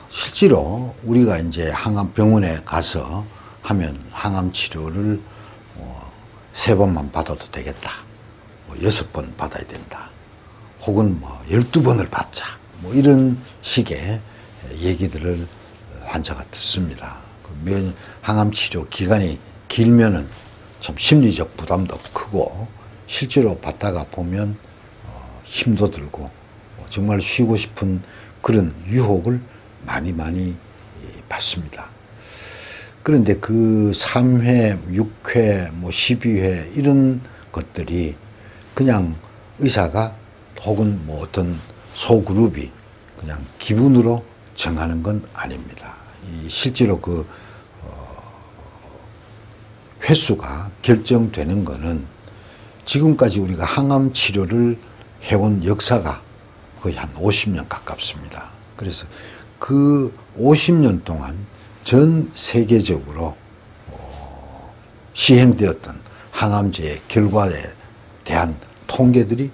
실제로 우리가 이제 항암병원에 가서 하면 항암 치료를 3번만 받아도 되겠다. 6번 받아야 된다. 혹은 12번을 받자. 이런 식의 얘기들을 환자가 듣습니다. 항암 치료 기간이 길면은 참 심리적 부담도 크고 실제로 받다가 보면 힘도 들고 정말 쉬고 싶은 그런 유혹을 많이 받습니다. 그런데 그 3회, 6회, 12회 이런 것들이 그냥 의사가 혹은 어떤 소그룹이 그냥 기분으로 정하는 건 아닙니다. 실제로 그 횟수가 결정되는 거는 지금까지 우리가 항암 치료를 해온 역사가 거의 한 50년 가깝습니다. 그래서 그 50년 동안 전 세계적으로 시행되었던 항암제의 결과에 대한 통계들이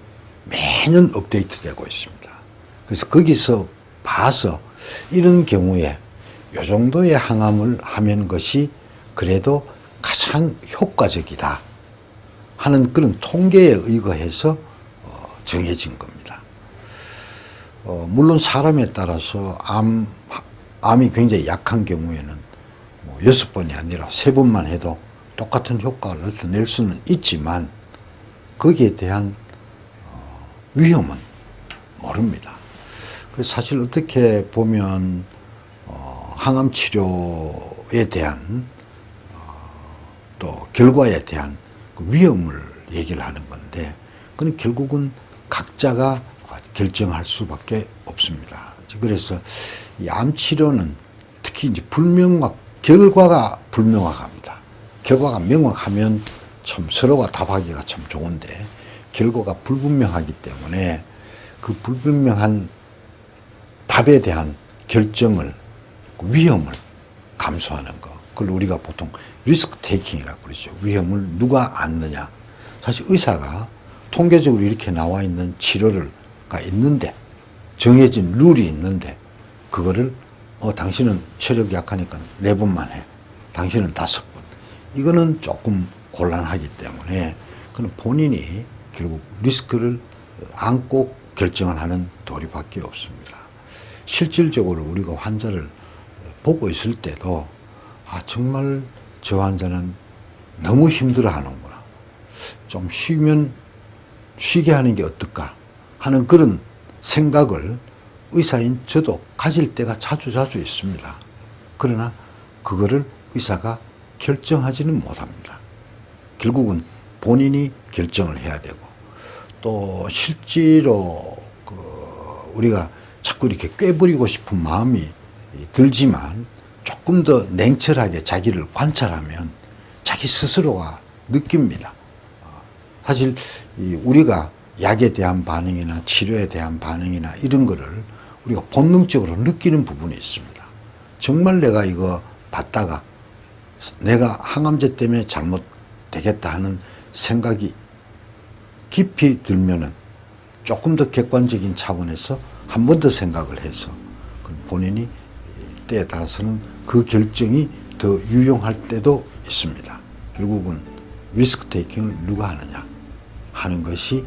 매년 업데이트되고 있습니다. 그래서 거기서 봐서 이런 경우에 이 정도의 항암을 하면 것이 그래도 가장 효과적이다 하는 그런 통계에 의거해서 정해진 겁니다. 물론 사람에 따라서 암이 굉장히 약한 경우에는 6번이 아니라 3번만 해도 똑같은 효과를 얻어낼 수는 있지만 거기에 대한 위험은 모릅니다. 그래서 사실 어떻게 보면 항암 치료에 대한 또 결과에 대한 그 위험을 얘기를 하는 건데 그건 결국은 각자가 결정할 수밖에 없습니다. 그래서 이 암 치료는 특히 이제 결과가 불명확합니다. 결과가 명확하면 참 서로가 답하기가 참 좋은데 결과가 불분명하기 때문에 그 불분명한 답에 대한 결정을, 그 위험을 감수하는 것. 그걸 우리가 보통 리스크 테이킹이라고 그러죠. 위험을 누가 안느냐. 사실 의사가 통계적으로 이렇게 나와 있는 치료가 있는데 정해진 룰이 있는데 그거를 당신은 체력이 약하니까 4번만 해. 당신은 5번. 이거는 조금 곤란하기 때문에 그는 본인이 결국 리스크를 안고 결정을 하는 도리밖에 없습니다. 실질적으로 우리가 환자를 보고 있을 때도 정말 저 환자는 너무 힘들어하는구나. 좀 쉬게 하는 게 어떨까 하는 그런 생각을 의사인 저도 가질 때가 자주 있습니다. 그러나 그거를 의사가 결정하지는 못합니다. 결국은 본인이 결정을 해야 되고 또 실제로 우리가 자꾸 이렇게 꿰부리고 싶은 마음이 들지만 조금 더 냉철하게 자기를 관찰하면 자기 스스로가 느낍니다. 사실 우리가 약에 대한 반응이나 치료에 대한 반응이나 이런 거를 우리가 본능적으로 느끼는 부분이 있습니다. 정말 내가 이거 받다가 내가 항암제 때문에 잘못되겠다 하는 생각이 깊이 들면은 조금 더 객관적인 차원에서 한 번 더 생각을 해서 본인이 때에 따라서는 그 결정이 더 유용할 때도 있습니다. 결국은 리스크 테이킹을 누가 하느냐 하는 것이